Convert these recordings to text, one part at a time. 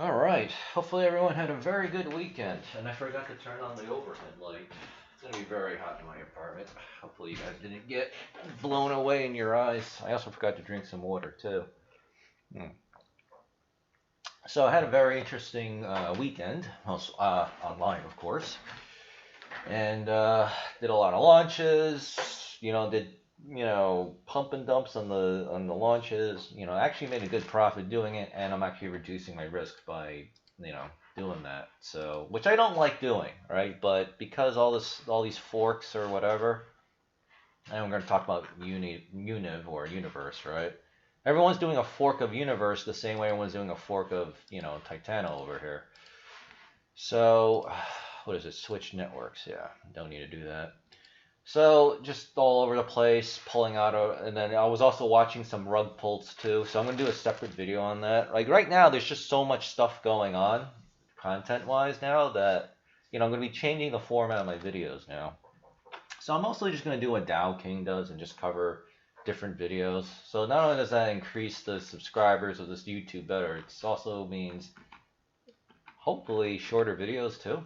All right. Hopefully everyone had a very good weekend. And I forgot to turn on the overhead light. It's gonna be very hot in my apartment. Hopefully you guys didn't get blown away in your eyes. I also forgot to drink some water too. Hmm. So I had a very interesting weekend, online of course, and did a lot of launches. Did pump and dumps on the launches. Actually made a good profit doing it, and I'm actually reducing my risk by doing that. So, which I don't like doing, right? But because all these forks or whatever, and we're going to talk about Univ or Universe, right? Everyone's doing a fork of Universe the same way everyone's doing a fork of Titano over here. So, what is it? Switch networks. Yeah, don't need to do that. So just all over the place, pulling out of, and then I was also watching some rug pulls too. So I'm gonna do a separate video on that. Like right now, there's just so much stuff going on, content-wise now that I'm gonna be changing the format of my videos now. So I'm mostly just gonna do what Dow King does and just cover different videos. So not only does that increase the subscribers of this YouTube better, it also means hopefully shorter videos too.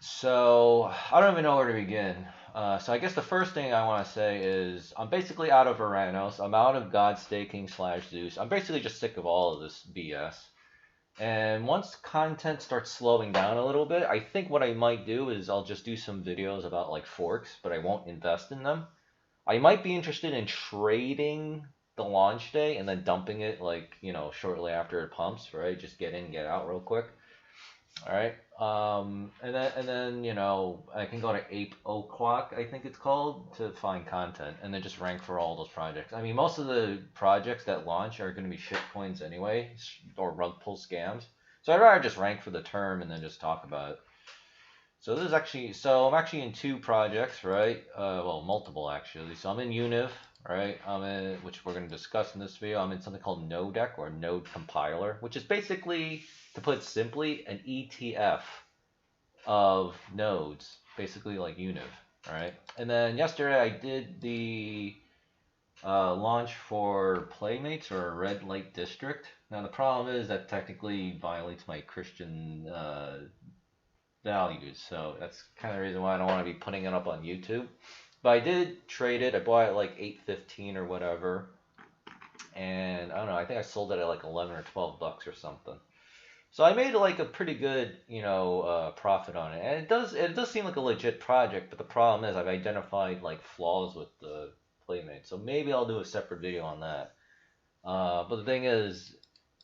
So I don't even know where to begin. So I guess the first thing I want to say is I'm basically out of Veranos. I'm out of God Staking / Zeus. I'm basically just sick of all of this BS. And once content starts slowing down a little bit, I think what I might do is I'll just do some videos about like forks, but I won't invest in them. I might be interested in trading the launch day and then dumping it like, shortly after it pumps, right? Just get in, get out real quick. All right. And then I can go to Ape O'Clock, I think it's called, to find content, and then just rank for all those projects. I mean, most of the projects that launch are going to be shit coins anyway, or rug pull scams. So I'd rather just rank for the term and then just talk about it. So I'm actually in two projects, right? Well, multiple actually. So I'm in Univ, right? Which we're going to discuss in this video. I'm in something called Nodec or Node Compiler, which is basically, to put it simply, an ETF of nodes, basically like Univ, right? And then yesterday I did the launch for Playmates or Red Light District. Now the problem is that technically violates my Christian values, so that's kind of the reason why I don't want to be putting it up on YouTube. But I did trade it. I bought it like 8.15 or whatever, and I don't know. I think I sold it at like 11 or 12 bucks or something. So I made like a pretty good, profit on it, and it does seem like a legit project. But the problem is I've identified like flaws with the Playmate, so maybe I'll do a separate video on that. But the thing is,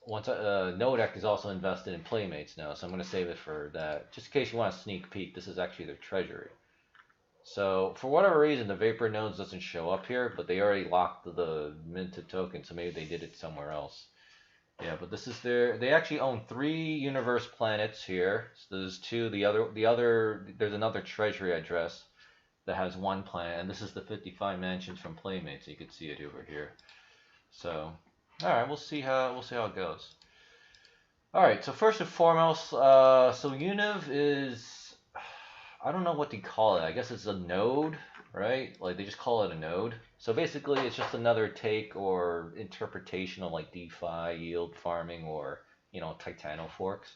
Nodec is also invested in Playmates now, so I'm going to save it for that. Just in case you want a sneak peek, this is actually their treasury. So for whatever reason, the Vapor nodes doesn't show up here, but they already locked the minted token, so maybe they did it somewhere else. Yeah, but this is they actually own 3 universe planets here. So there's 2. There's another treasury address that has 1 planet, and this is the 55 mansions from Playmates. So you can see it over here. So, all right, we'll see how it goes. All right, so first and foremost, so Univ is, I don't know what to call it. I guess it's a node, right? Like they just call it a node. So basically, it's just another take or interpretation of like DeFi, yield farming, or Titano forks.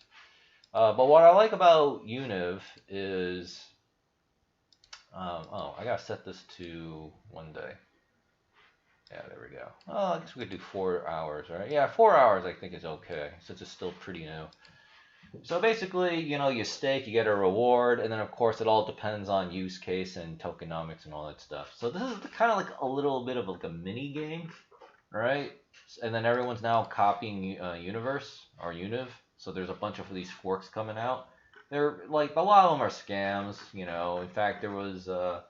But what I like about Univ is, I gotta set this to 1 day. Yeah, there we go. Oh, I guess we could do 4 hours, right? Yeah, 4 hours I think is okay, since it's still pretty new. So basically, you stake, you get a reward, and then of course it all depends on use case and tokenomics and all that stuff. So this is kind of like a little bit of like a mini game, right? And then everyone's now copying Universe or Univ. So there's a bunch of these forks coming out. They're like, a lot of them are scams, In fact, there was a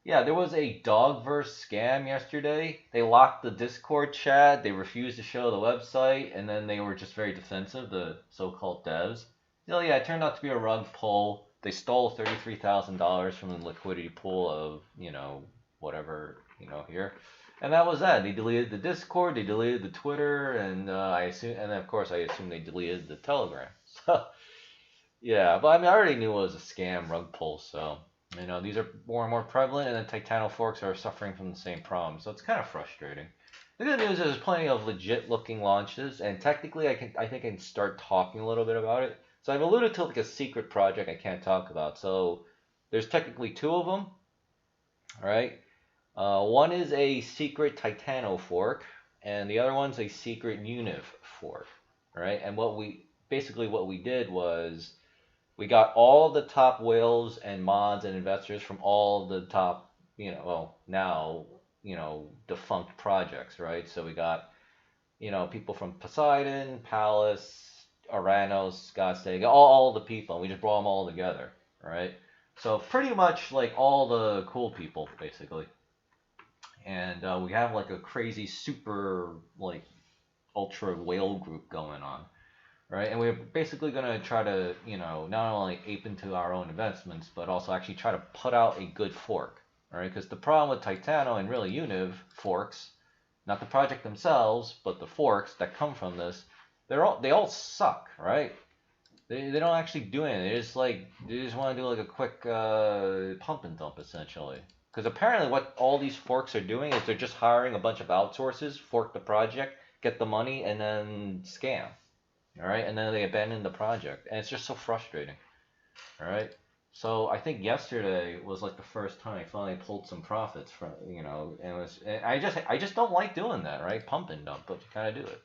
Dogverse scam yesterday. They locked the Discord chat. They refused to show the website, and then they were just very defensive, the so-called devs. Yeah, it turned out to be a rug pull. They stole $33,000 from the liquidity pool of, whatever, here. And that was that. They deleted the Discord, they deleted the Twitter, and I assume they deleted the Telegram. So, yeah, but I mean, I already knew it was a scam rug pull, so. These are more and more prevalent, and then Titano forks are suffering from the same problem. So it's kind of frustrating. The good news is there's plenty of legit looking launches, and technically I think I can start talking a little bit about it. So I've alluded to like a secret project I can't talk about. So there's technically two of them, all right? One is a secret Titano fork, and the other one's a secret Univ fork, right? And what we did was we got all the top whales and mods and investors from all the top, well, now, defunct projects, right? So we got, people from Poseidon, Pallas, Aranos, Godstake, all the people, and we just brought them all together, right? So pretty much like all the cool people, basically. And we have like a crazy super like ultra whale group going on, right? And we're basically going to try to, not only ape into our own investments, but also actually try to put out a good fork, right? Because the problem with Titano and really Univ forks, not the project themselves, but the forks that come from this, they all suck, right? They don't actually do anything. They just want to do like a quick pump and dump essentially. Because apparently what all these forks are doing is they're just hiring a bunch of outsources, fork the project, get the money, and then scam. All right, and then they abandon the project, and it's just so frustrating. All right, so I think yesterday was like the first time I finally pulled some profits from, and I just don't like doing that, right? Pump and dump, but you kind of do it.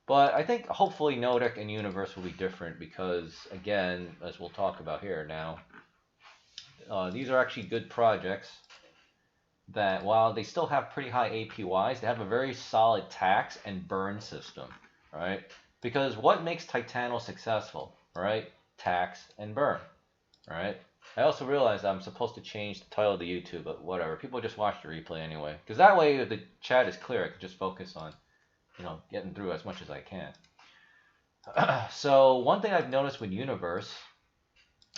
But I think hopefully Nodic and Universe will be different because, again, as we'll talk about here now, these are actually good projects that, while they still have pretty high APYs, they have a very solid tax and burn system, right? Because what makes Titano successful, right? Tax and burn, right? I also realized I'm supposed to change the title of the YouTube, but whatever. People just watch the replay anyway. Because that way, if the chat is clear, I can just focus on, getting through as much as I can. So one thing I've noticed with Universe,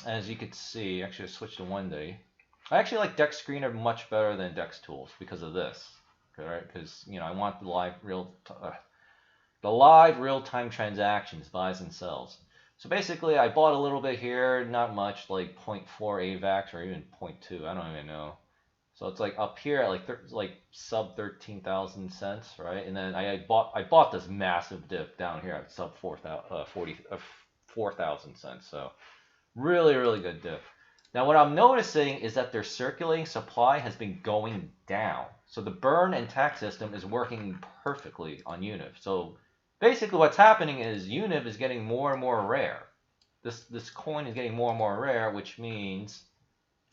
as you can see, actually I switched to 1 day. I actually like Dex Screener much better than Dex Tools because of this, right? Because I want the live real-time transactions, buys and sells. So basically, I bought a little bit here, not much, like 0.4 AVAX or even 0.2. I don't even know. So it's like up here at like sub 13,000 cents, right? And then I bought this massive dip down here at sub 4,000 cents. So really, really good dip. Now what I'm noticing is that their circulating supply has been going down. So the burn and tax system is working perfectly on Univ. So basically what's happening is Univ is getting more and more rare. This coin is getting more and more rare, which means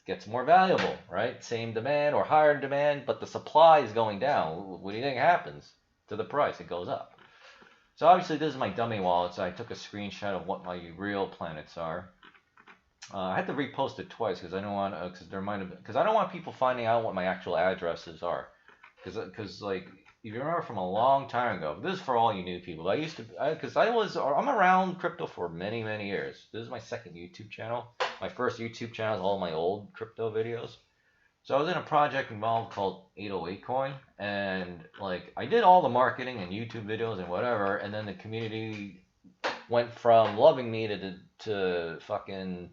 it gets more valuable, right? Same demand or higher demand, but the supply is going down. What do you think happens to the price? It goes up. So obviously this is my dummy wallet, so I took a screenshot of what my real planets are. I had to repost it twice because I don't want I don't want people finding out what my actual addresses are. Because like if you remember from a long time ago, this is for all you new people. I'm around crypto for many years. This is my second YouTube channel. My first YouTube channel is all my old crypto videos. So I was in a project involved called 808 Coin, and like I did all the marketing and YouTube videos and whatever, and then the community went from loving me to fucking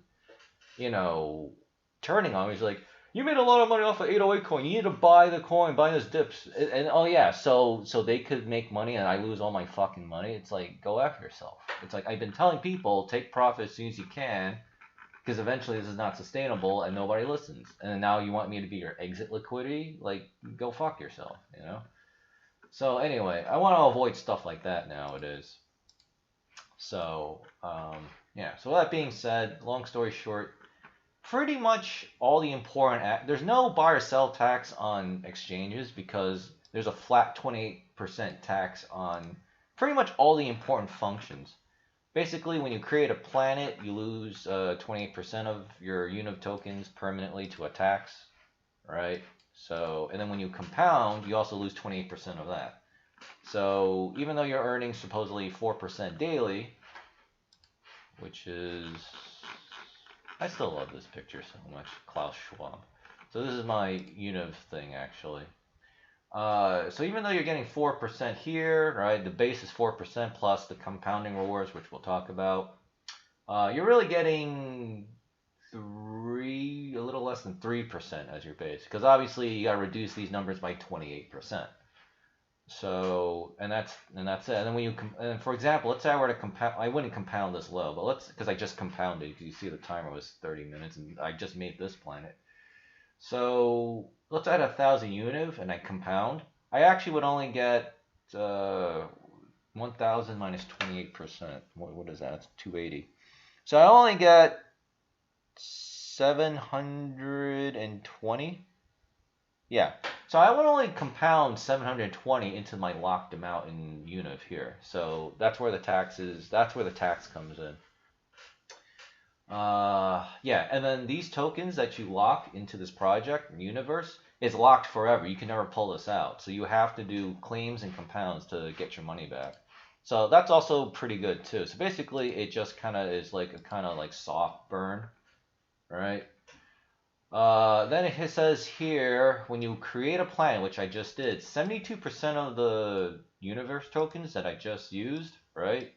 turning on me. He's like, you made a lot of money off of 808 coin. You need to buy the coin, buy those dips. And oh yeah, so they could make money and I lose all my fucking money. It's like, go after yourself. It's like, I've been telling people, take profit as soon as you can, because eventually this is not sustainable and nobody listens. And now you want me to be your exit liquidity? Like, go fuck yourself, So anyway, I want to avoid stuff like that nowadays. So, yeah. So with that being said, long story short, pretty much all the important, there's no buy or sell tax on exchanges because there's a flat 28% tax on pretty much all the important functions. Basically, when you create a planet, you lose 28% of your Univ tokens permanently to a tax, right? So, and then when you compound, you also lose 28% of that. So even though you're earning supposedly 4% daily, which is, I still love this picture so much, Klaus Schwab. So this is my Univ thing actually. So even though you're getting 4% here, right, the base is 4% plus the compounding rewards, which we'll talk about, you're really getting a little less than 3% as your base, because obviously you got to reduce these numbers by 28%. So, and that's it. And then when you and for example, let's say I were to compound, I wouldn't compound this low, but let's, because I just compounded. You see the timer was 30 minutes, and I just made this planet. So let's add 1,000 Univ, and I compound. I actually would only get 1,000 minus 28%. What is that? It's 280. So I only get 720. Yeah. So I would only compound 720 into my locked amount in Univ here. So that's where the tax is. That's where the tax comes in. Yeah, and then these tokens that you lock into this project, Universe, is locked forever. You can never pull this out. So you have to do claims and compounds to get your money back. So that's also pretty good too. So basically it just kind of is like a kind of like soft burn, right? Then it says here, when you create a planet, which I just did, 72% of the Universe tokens that I just used, right?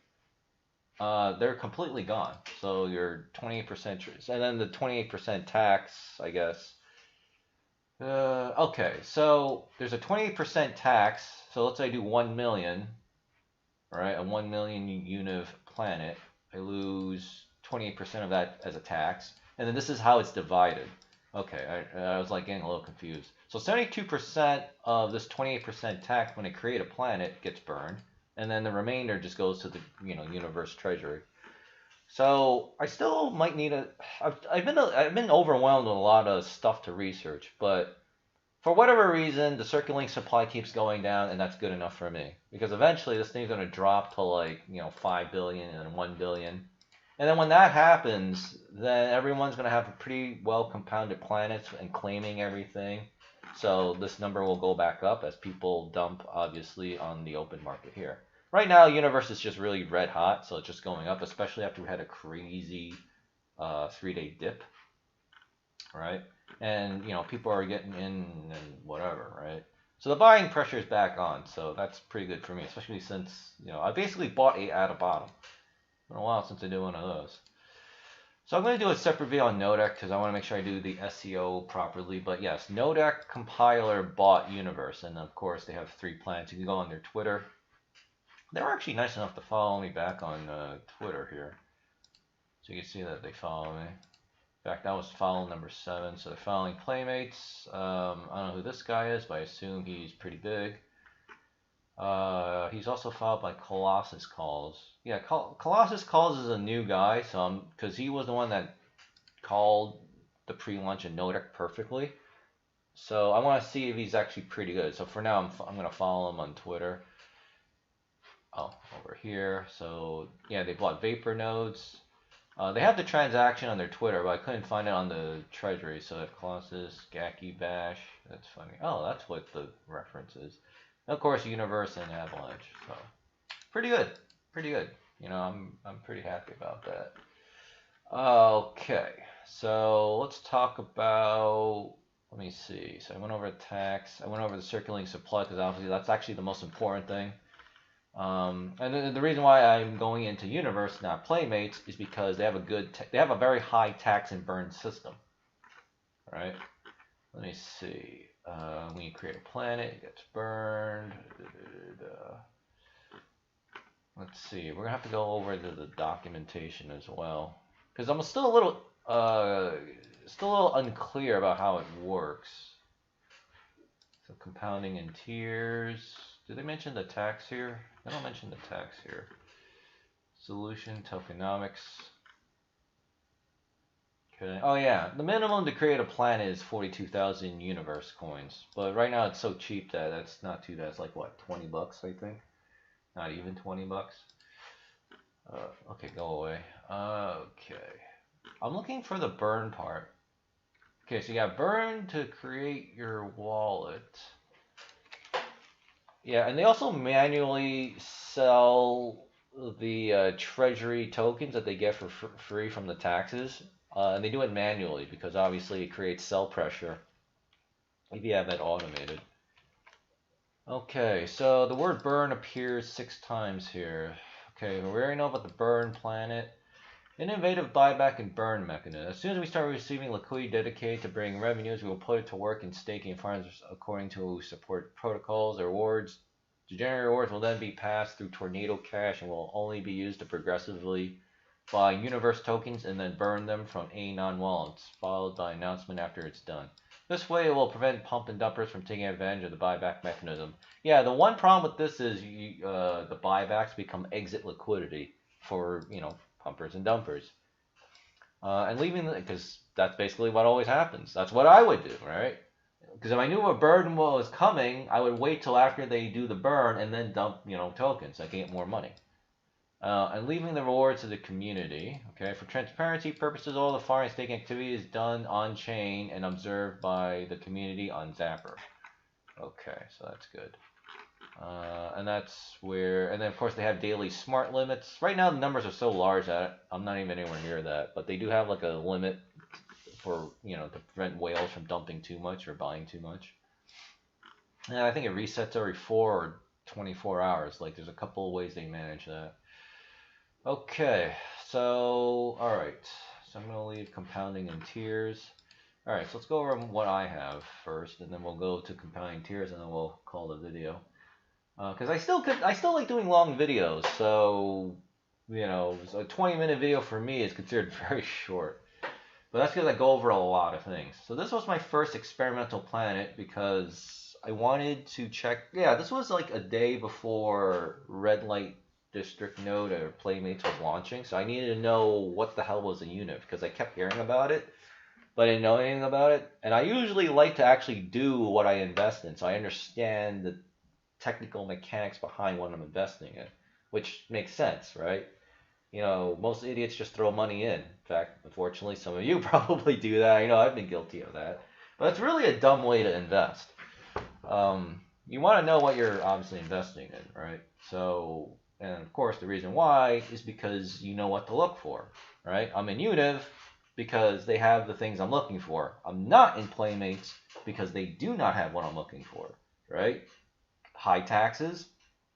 They're completely gone. So your 28%, and then the 28% tax, I guess. Okay, so there's a 28% tax. So let's say I do 1 million, right? A 1 million Univ planet. I lose 28% of that as a tax. And then this is how it's divided. Okay, I was like getting a little confused. So 72% of this 28% tax when I create a planet gets burned, and then the remainder just goes to the Universe treasury. So I still might need a. I've been overwhelmed with a lot of stuff to research, but for whatever reason, the circulating supply keeps going down, and that's good enough for me, because eventually this thing's going to drop to like 5 billion and 1 billion. And then when that happens, then everyone's going to have a pretty well compounded planets and claiming everything. So this number will go back up as people dump, obviously, on the open market here. Right now, Universe is just really red hot, so it's just going up, especially after we had a crazy 3-day dip, right? And, people are getting in and whatever, right? So the buying pressure is back on, so that's pretty good for me, especially since, I basically bought 8 at a bottom. It's been a while since I did one of those. So I'm going to do a separate video on Nodec because I want to make sure I do the SEO properly. But yes, Nodec compiler bought Universe, and of course they have 3 plans. You can go on their Twitter. They were actually nice enough to follow me back on Twitter here, so you can see that they follow me. In fact, that was follow number 7. So they're following Playmates. I don't know who this guy is, but I assume he's pretty big. He's also followed by Colossus Calls. Yeah, Colossus Calls is a new guy, so because he was the one that called the pre-launch and Nodec perfectly. So I want to see if he's actually pretty good. So for now, I'm going to follow him on Twitter. Oh, over here. So yeah, they bought Vapor Nodes. They have the transaction on their Twitter, but I couldn't find it on the treasury. So if Colossus, Gaki Bash, that's funny. Oh, that's what the reference is. And of course, Universe and Avalanche. So pretty good, pretty good. I'm pretty happy about that. Okay, so let's talk about. Let me see. So I went over the tax. I went over the circulating supply because obviously that's actually the most important thing. And the reason why I'm going into Universe, not Playmates, is because they have they have a very high tax and burn system. All right. Let me see. When you create a planet, it gets burned. Let's see. We're gonna have to go over the documentation as well, because I'm still a little unclear about how it works. So compounding in tiers. Did they mention the tax here? They don't mention the tax here. Solution, tokenomics. Okay. Oh yeah, the minimum to create a planet is 42,000 Universe coins. But right now it's so cheap that that's not too bad. It's like what, 20 bucks I think? Not even 20 bucks. Okay, go away. Okay. I'm looking for the burn part. Okay, so you got burn to create your wallet. Yeah, and they also manually sell the treasury tokens that they get for free from the taxes. And they do it manually because obviously it creates sell pressure if you have that automated. Okay, so the word burn appears 6 times here. Okay, we already know about the burn planet. Innovative buyback and burn mechanism. As soon as we start receiving liquidity dedicated to bringing revenues, we will put it to work in staking farms according to support protocols. The rewards Degenerate rewards will then be passed through Tornado Cash and will only be used to progressively buy Universe tokens and then burn them from Anon wallets, followed by announcement after it's done. This way it will prevent pump and dumpers from taking advantage of the buyback mechanism. Yeah, the one problem with this is the buybacks become exit liquidity for, pumpers and dumpers. And leaving, because that's basically what always happens. That's what I would do, right? Because if I knew a burn was coming, I would wait till after they do the burn and then dump, tokens. So I can get more money. And leaving the rewards to the community. Okay, for transparency purposes, all the farming staking activity is done on chain and observed by the community on Zapper. Okay, so that's good. And that's where, and then of course they have daily smart limits. Right now the numbers are so large that I'm not even anywhere near that, but they do have like a limit for, to prevent whales from dumping too much or buying too much. And I think it resets every 4 or 24 hours. Like there's a couple of ways they manage that. Okay, so, alright. So I'm going to leave compounding and tiers. Alright, so let's go over what I have first, and then we'll go to compounding tiers, and then we'll call the video. Because I still like doing long videos, so, so a 20-minute video for me is considered very short. But that's because I go over a lot of things. So this was my first experimental planet because I wanted to check. Yeah, this was like a day before Red Light District Node or Playmates was launching. So I needed to know what the hell was a Univ because I kept hearing about it, but I didn't know anything about it. And I usually like to actually do what I invest in, so I understand the technical mechanics behind what I'm investing in, which makes sense, right? Most idiots just throw money in. In fact, unfortunately, some of you probably do that. I know I've been guilty of that. But it's really a dumb way to invest. You want to know what you're obviously investing in, right? So, and of course, the reason why is because you know what to look for, right? I'm in Univ because they have the things I'm looking for. I'm not in Playmates because they do not have what I'm looking for, right? High taxes,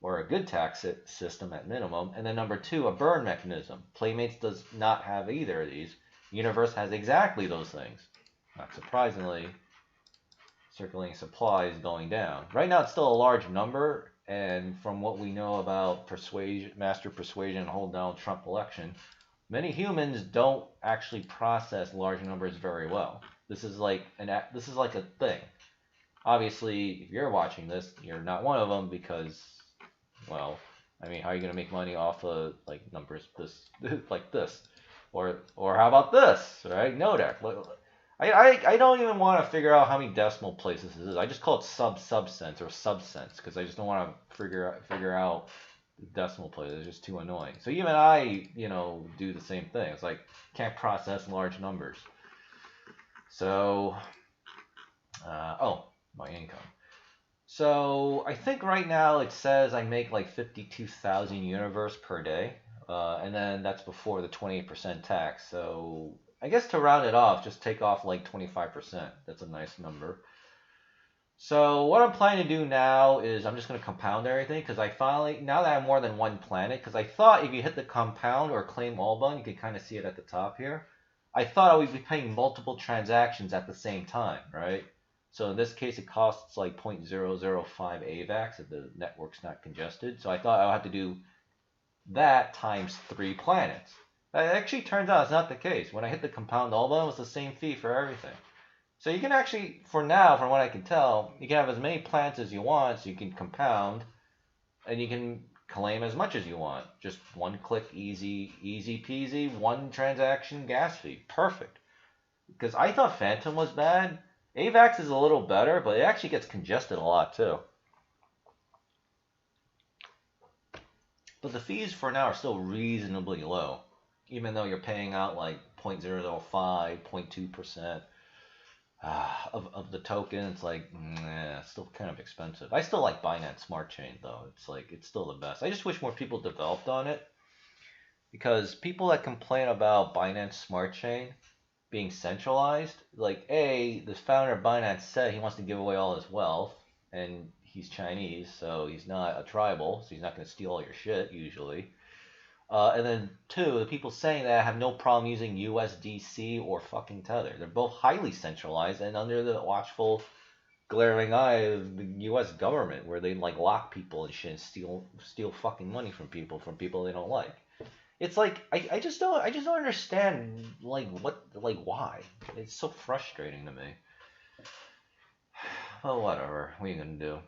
or a good tax system at minimum, and then number 2, a burn mechanism. Playmates does not have either of these. Universe has exactly those things. Not surprisingly, circulating supply is going down. Right now it's still a large number, and from what we know about master persuasion, hold down Trump election, many humans don't actually process large numbers very well. This is like a thing. Obviously, if you're watching this, you're not one of them because, well, I mean, how are you going to make money off of like numbers this like this, or how about this, right? No deck. I don't even want to figure out how many decimal places this is. I just call it subcents or subcents because I just don't want to figure out the decimal places. It's just too annoying. So even I, do the same thing. It's like can't process large numbers. So, my income. So I think right now it says I make like 52,000 Universe per day, and then that's before the 28% tax. So I guess to round it off, just take off like 25%. That's a nice number. So what I'm planning to do now is I'm just going to compound everything because now that I have more than one planet, because I thought if you hit the compound or claim all button, you can kind of see it at the top here. I thought I would be paying multiple transactions at the same time, right? So in this case, it costs like 0.005 AVAX if the network's not congested. So I thought I would have to do that times 3 planets. That actually turns out it's not the case. When I hit the compound all button, it's the same fee for everything. So you can actually, for now, from what I can tell, you can have as many planets as you want, so you can compound, and you can claim as much as you want. Just one click, easy peasy, one transaction gas fee. Perfect. Because I thought Phantom was bad. AVAX is a little better, but it actually gets congested a lot too. But the fees for now are still reasonably low, even though you're paying out like 0.005, 0.2% of the token. It's like, it's still kind of expensive. I still like Binance Smart Chain though. It's still the best. I just wish more people developed on it, because people that complain about Binance Smart Chain being centralized, like the founder of Binance said he wants to give away all his wealth, and he's Chinese, so he's not a tribal, so he's not going to steal all your shit usually. And then 2, the people saying that have no problem using USDC or fucking Tether. They're both highly centralized and under the watchful glaring eye of the U.S. government, where they like lock people and shit and steal fucking money from people they don't like. It's like I just don't understand like why. It's so frustrating to me. Well, whatever. What are you gonna do?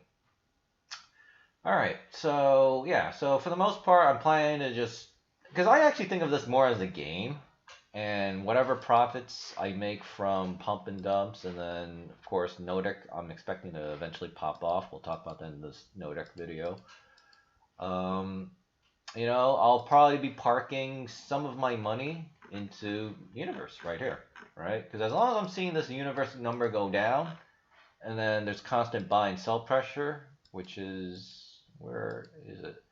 All right. So yeah. So for the most part, I'm planning to just because I actually think of this more as a game, and whatever profits I make from pump and dumps, and then of course Nodec, I'm expecting to eventually pop off. We'll talk about that in this Nodec video. You know, I'll probably be parking some of my money into Universe right here, right? Because as long as I'm seeing this Universe number go down, and then there's constant buy and sell pressure, which is, where is it?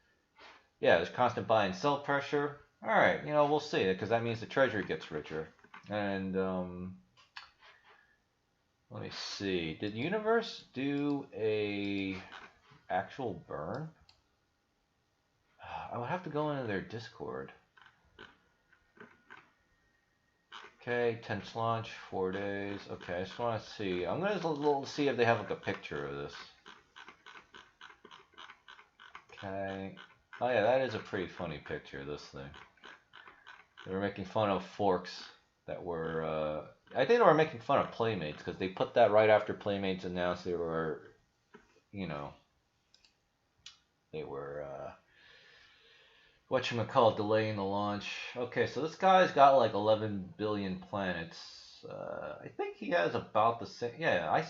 Yeah, there's constant buy and sell pressure. All right, you know, we'll see, because that means the treasury gets richer. And let me see. Did Universe do a actual burn? I would have to go into their Discord. Okay, 10th launch, 4 days. Okay, I just want to see. I'm going to see if they have like a picture of this. Okay. Oh yeah, that is a pretty funny picture of this thing. They were making fun of forks that were, I think they were making fun of Playmates, because they put that right after Playmates announced they were, you know, they were, whatchamacallit, delaying the launch. Okay, so this guy's got like 11 billion planets. I think he has about the same, yeah,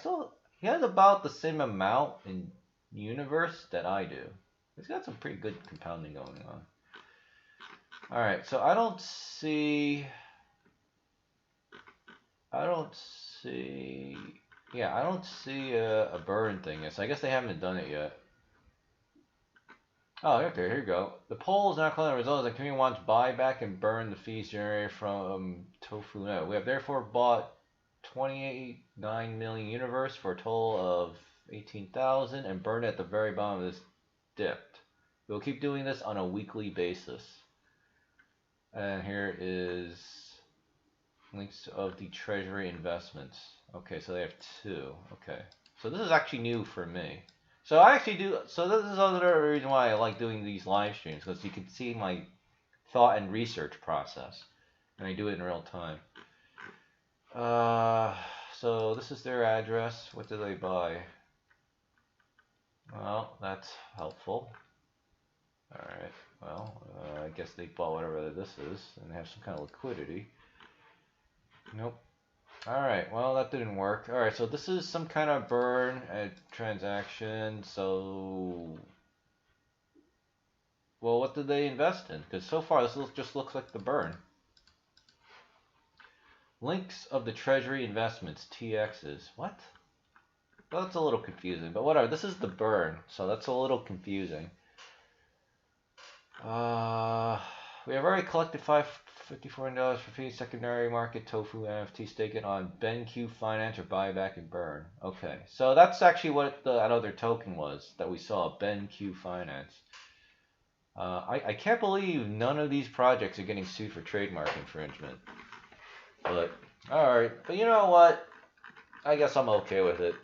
he has about the same amount in Universe that I do. He's got some pretty good compounding going on. Alright, so I don't see a burn thing yet, so I guess they haven't done it yet. Oh, okay, here you go. The poll is now calling the results. The community wants buyback and burn the fees generated from Tofu Net. We have therefore bought 28.9 million Universe for a total of 18,000 and burned at the very bottom of this dip. We'll keep doing this on a weekly basis. And here is links of the treasury investments. Okay, so they have two. Okay, so this is actually new for me. So I actually do. So this is another reason why I like doing these live streams, because you can see my thought and research process, and I do it in real time. So this is their address. What did they buy? Well, that's helpful. All right. Well, I guess they bought whatever this is, and they have some kind of liquidity. Nope. Alright, well that didn't work. Alright, so this is some kind of burn transaction, so... Well, what did they invest in? Because so far this just looks like the burn. Links of the treasury investments, TXs. What? Well, that's a little confusing, but whatever. This is the burn, so that's a little confusing. We have already collected $54 for fee secondary market tofu NFT staking on BenQ Finance or buyback and burn. Okay, so that's actually what that other token was that we saw, BenQ Finance. I can't believe none of these projects are getting sued for trademark infringement. But alright, but you know what? I guess I'm okay with it.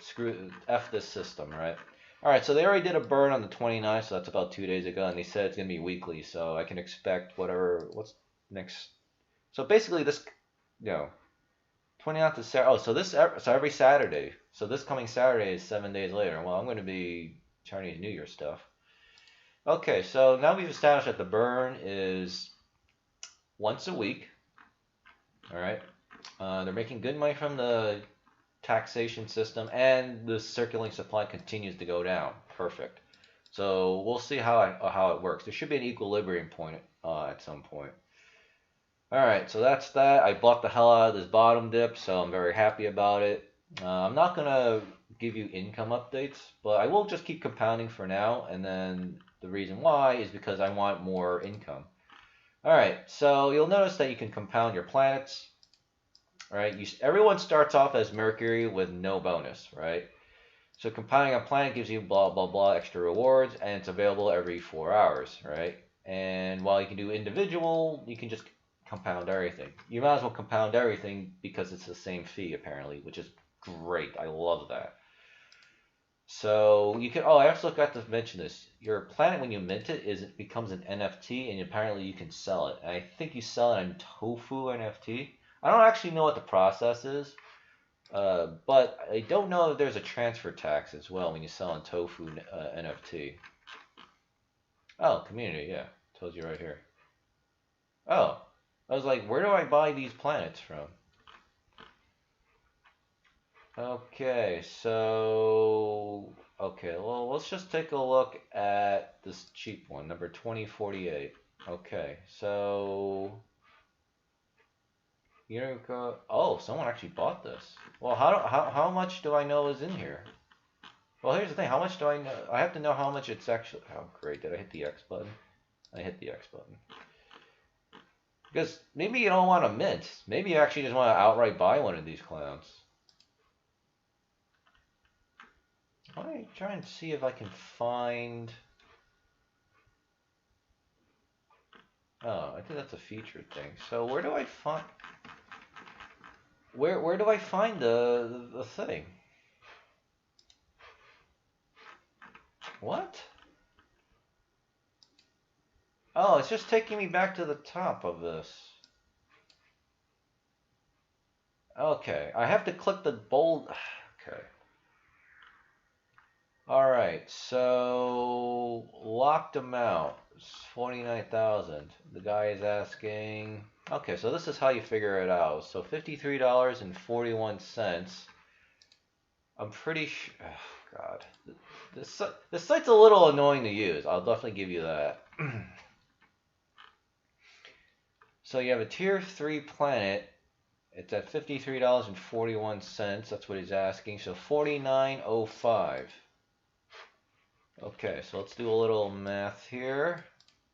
F this system, right? Alright, so they already did a burn on the 29th, so that's about 2 days ago, and they said it's going to be weekly, so I can expect whatever, what's next? So basically this, you know, 29th is Saturday, so every Saturday, so this coming Saturday is 7 days later. Well, I'm going to be Chinese New Year stuff. Okay, so now we've established that the burn is once a week, alright? They're making good money from the taxation system, and the circulating supply continues to go down. Perfect. So we'll see how it works. There should be an equilibrium point at some point. Alright, so that's that. I bought the hell out of this bottom dip, so I'm very happy about it. I'm not going to give you income updates, but I will just keep compounding for now, and then the reason why is because I want more income. Alright, so you'll notice that you can compound your planets. Right, everyone starts off as Mercury with no bonus, right? So compounding a planet gives you blah blah blah extra rewards, and it's available every 4 hours, right? And while you can do individual, you can just compound everything. You might as well compound everything because it's the same fee apparently, which is great. I love that. So you can. Oh, I also got to mention this. Your planet, when you mint it, it becomes an NFT, and apparently you can sell it. And I think you sell it on Tofu NFT. I don't actually know what the process is, but I don't know if there's a transfer tax as well when you sell on Tofu NFT. Oh, community, yeah, tells you right here. Oh, I was like, where do I buy these planets from? Okay, so well, let's just take a look at this cheap one, number 2048. Okay, so oh, someone actually bought this. Well, how much do I know is in here? Well, here's the thing. How much do I know? I have to know how much it's actually. Oh, great! Did I hit the X button? I hit the X button. Because maybe you don't want to mint. Maybe you actually just want to outright buy one of these clowns. Let me try and see if I can find. Oh, I think that's a featured thing. So where do I find? Where do I find the thing? What? Oh, it's just taking me back to the top of this. Okay, I have to click the bold. Okay. All right, so locked amount is 49,000. The guy is asking. Okay, so this is how you figure it out. So $53.41. I'm pretty sure. Oh, God, this site's a little annoying to use. I'll definitely give you that. So you have a tier 3 planet. It's at $53.41. That's what he's asking. So 49.05. Okay, so let's do a little math here.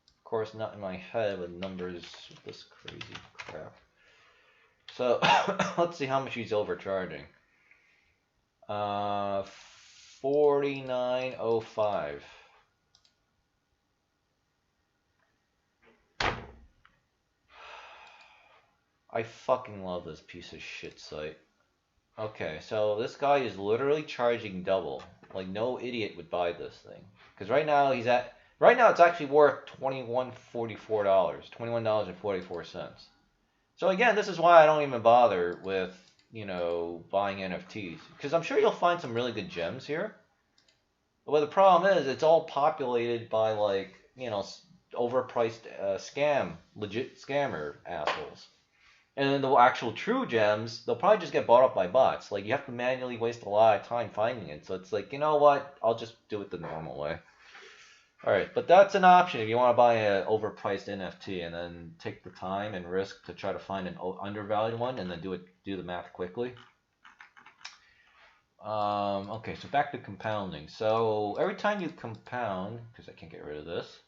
Of course, not in my head with numbers, with this crazy crap. So let's see how much he's overcharging. 49.05. I fucking love this piece of shit site. Okay, so this guy is literally charging double. Like, no idiot would buy this thing. Because right now it's actually worth $21.44. So again, this is why I don't even bother with, buying NFTs. Because I'm sure you'll find some really good gems here. But the problem is, it's all populated by, like, overpriced legit scammer assholes. And then the actual true gems, they'll probably just get bought up by bots. Like, you have to manually waste a lot of time finding it. So it's like, you know what? I'll just do it the normal way. Alright, but that's an option if you want to buy an overpriced NFT and then take the time and risk to try to find an undervalued one and then do the math quickly. Okay, so back to compounding. So every time you compound, because I can't get rid of this,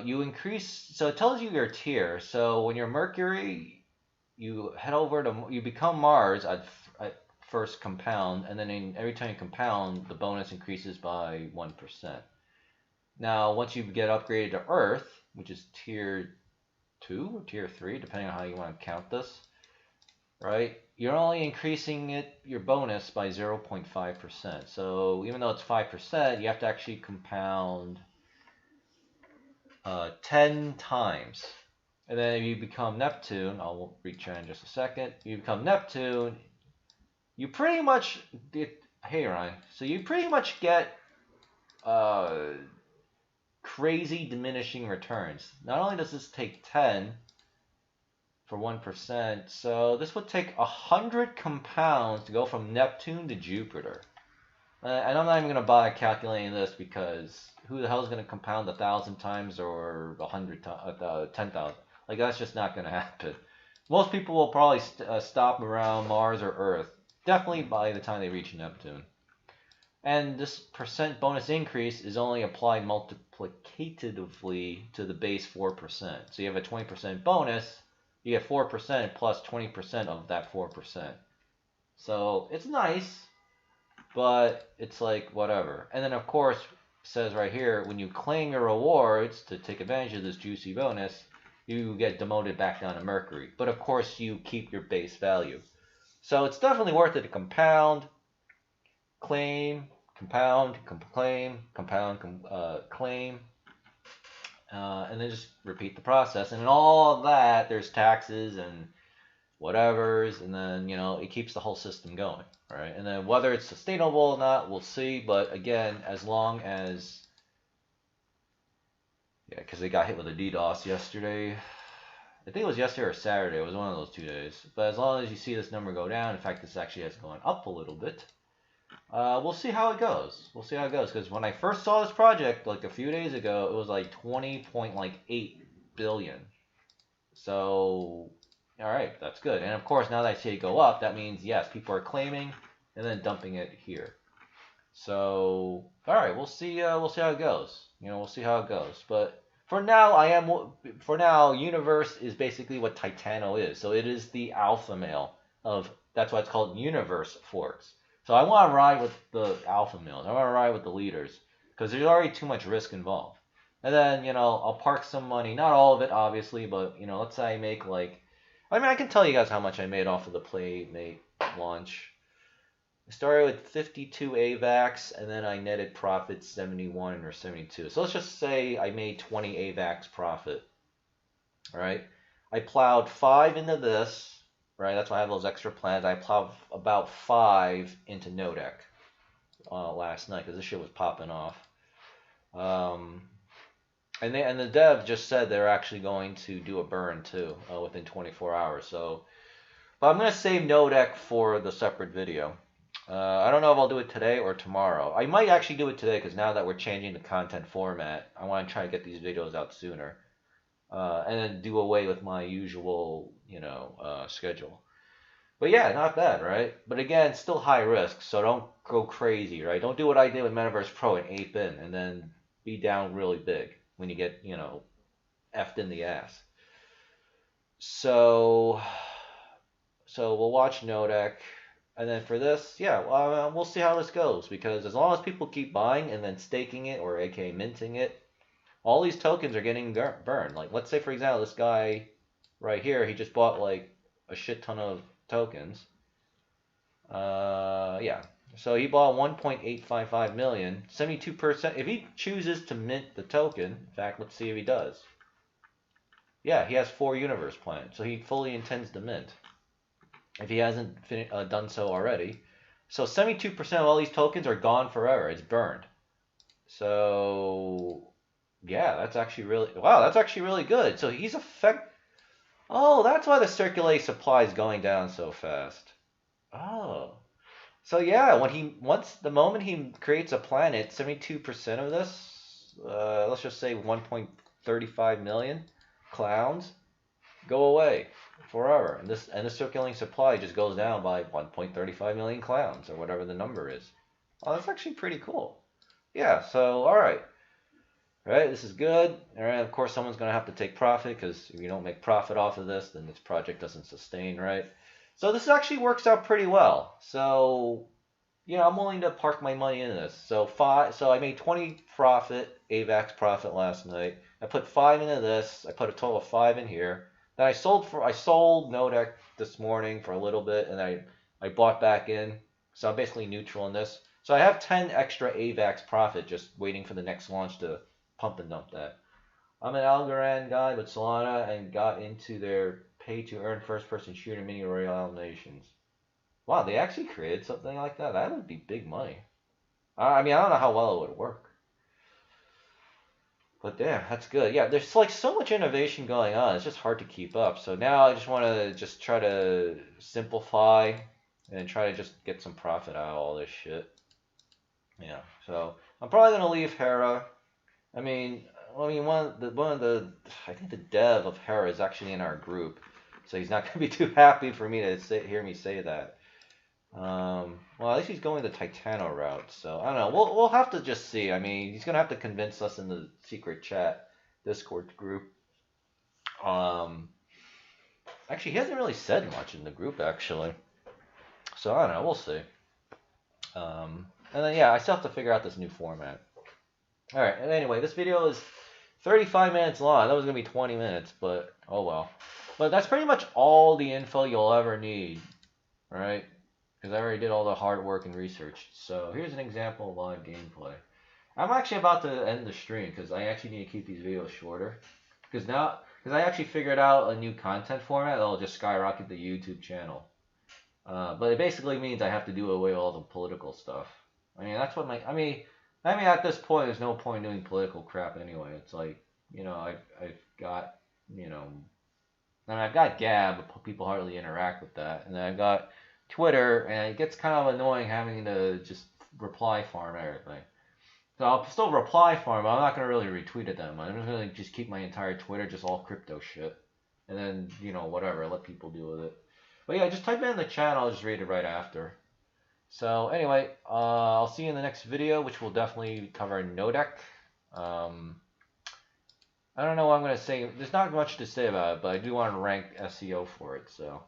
you increase, so it tells you your tier. So when you're Mercury, you head over to, you become Mars at first compound, and then every time you compound, the bonus increases by 1%. Now, once you get upgraded to Earth, which is tier 2 or tier 3, depending on how you want to count this, right? You're only increasing your bonus by 0.5%. So even though it's 5%, you have to actually compound 10 times. And then if you become Neptune, I'll reach out in just a second. You become Neptune, you pretty much get, hey Ryan, so you pretty much get crazy diminishing returns. Not only does this take 10 for 1%, so this would take 100 compounds to go from Neptune to Jupiter. And I'm not even going to bother calculating this because who the hell is going to compound 1,000 times or 100 times, 10,000? Like, that's just not going to happen. Most people will probably stop around Mars or Earth, definitely by the time they reach Neptune. And this percent bonus increase is only applied multiplicatively to the base 4%. So you have a 20% bonus, you get 4% plus 20% of that 4%. So it's nice, but it's like whatever. And then of course, it says right here, when you claim your rewards to take advantage of this juicy bonus, you get demoted back down to Mercury. But of course, you keep your base value. So it's definitely worth it to compound, claim, compound, claim, compound, claim, and then just repeat the process. And in all of that, there's taxes and whatever's, and then, you know, it keeps the whole system going, right? And then whether it's sustainable or not, we'll see. But again, as long as, yeah, because they got hit with a DDoS yesterday. I think it was yesterday or Saturday. It was one of those 2 days. But as long as you see this number go down, in fact, this actually has gone up a little bit. We'll see how it goes. We'll see how it goes. Because when I first saw this project, like a few days ago, it was like 20.8 billion. So, all right, that's good. And of course, now that I see it go up, that means, yes, people are claiming and then dumping it here. So, all right, we'll see how it goes. You know, we'll see how it goes. But for now, Universe is basically what Titano is. So it is the alpha male of, that's why it's called Universe forks. So I want to ride with the alpha males. I want to ride with the leaders because there's already too much risk involved. And then, you know, I'll park some money, not all of it, obviously, but, you know, let's say I make like, I mean, I can tell you guys how much I made off of the Playmate launch. I started with 52 AVAX, and then I netted profit 71 or 72. So let's just say I made 20 AVAX profit. All right. I plowed 5 into this, right? That's why I have those extra plans. I plowed about 5 into Nodec last night because this shit was popping off. And the dev just said they're actually going to do a burn too within 24 hours. So, but I'm going to save Nodec for the separate video. I don't know if I'll do it today or tomorrow. I might actually do it today because now that we're changing the content format, I want to try to get these videos out sooner. And then do away with my usual, you know, schedule. But yeah, not bad, right? But again, still high risk, so don't go crazy, right? Don't do what I did with Metaverse Pro and ape in and then be down really big when you get, you know, effed in the ass. So we'll watch Nodec. And then for this, yeah, we'll see how this goes. Because as long as people keep buying and then staking it, or aka minting it, all these tokens are getting burned. Like, let's say, for example, this guy right here, he just bought, like, a shit ton of tokens. Yeah. So he bought 1.855 million, 72%. If he chooses to mint the token, in fact, let's see if he does. Yeah, he has 4 universe plans, so he fully intends to mint. If he hasn't done so already. So 72% of all these tokens are gone forever. It's burned. So yeah, that's actually really, wow, that's actually really good. So he's oh, that's why the circulating supply is going down so fast. Oh. So yeah, the moment he creates a planet, 72% of this, let's just say 1.35 million clowns go away forever, and the circulating supply just goes down by 1.35 million clowns or whatever the number is. Oh, that's actually pretty cool. Yeah. So all right, this is good. All right. Of course, someone's gonna have to take profit because if you don't make profit off of this, then this project doesn't sustain, right? So this actually works out pretty well. So, you know, I'm willing to park my money in this. So I made 20 profit, AVAX profit last night. I put 5 into this. I put a total of 5 in here. Then I sold Nodec this morning for a little bit, and I bought back in. So I'm basically neutral in this. So I have 10 extra AVAX profit just waiting for the next launch to pump and dump that. I'm an Algorand guy with Solana and got into their pay-to-earn first-person shooter mini royale nations. Wow, they actually created something like that? That would be big money. I mean, I don't know how well it would work. But yeah, that's good. Yeah, there's like so much innovation going on. It's just hard to keep up. So now I just want to just try to simplify and try to just get some profit out of all this shit. Yeah. So I'm probably gonna leave Hera. I mean, one of the I think the dev of Hera is actually in our group, so he's not gonna be too happy for me to hear me say that. Well, at least he's going the Titano route, so I don't know. We'll have to just see. I mean, he's gonna have to convince us in the secret chat Discord group. Actually, he hasn't really said much in the group actually, so I don't know. We'll see. And then yeah, I still have to figure out this new format. All right. And anyway, this video is 35 minutes long. That was gonna be 20 minutes, but oh well. But that's pretty much all the info you'll ever need, right? because I already did all the hard work and research. So here's an example of live gameplay. I'm actually about to end the stream because I actually need to keep these videos shorter. Because I actually figured out a new content format that'll just skyrocket the YouTube channel. But it basically means I have to do away with all the political stuff. I mean, that's what I mean, at this point, there's no point doing political crap anyway. It's like, I've got, I've got Gab, but people hardly interact with that. And then I've got Twitter, and it gets kind of annoying having to just reply farm everything. So I'll still reply farm, but I'm not going to really retweet it that much. I'm just going to just keep my entire Twitter just all crypto shit. And then, whatever, let people deal with it. But yeah, just type it in the chat, I'll just read it right after. So anyway, I'll see you in the next video, which will definitely cover Nodec. I don't know what I'm going to say. There's not much to say about it, but I do want to rank SEO for it. So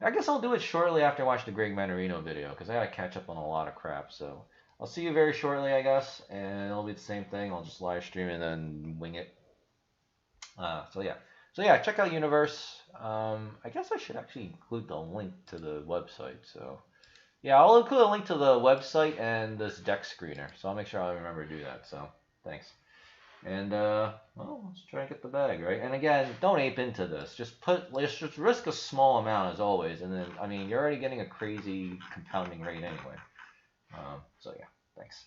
I guess I'll do it shortly after I watch the Greg Manarino video, because I got to catch up on a lot of crap. So I'll see you very shortly, I guess, and it'll be the same thing. I'll just live stream and then wing it. So yeah, check out Universe. I guess I should actually include the link to the website. So yeah, I'll include a link to the website and this deck screener. So I'll make sure I remember to do that. So thanks. And well, let's try and get the bag, right? And again, don't ape into this. Let's just risk a small amount as always, and then I mean you're already getting a crazy compounding rate anyway. So yeah, thanks.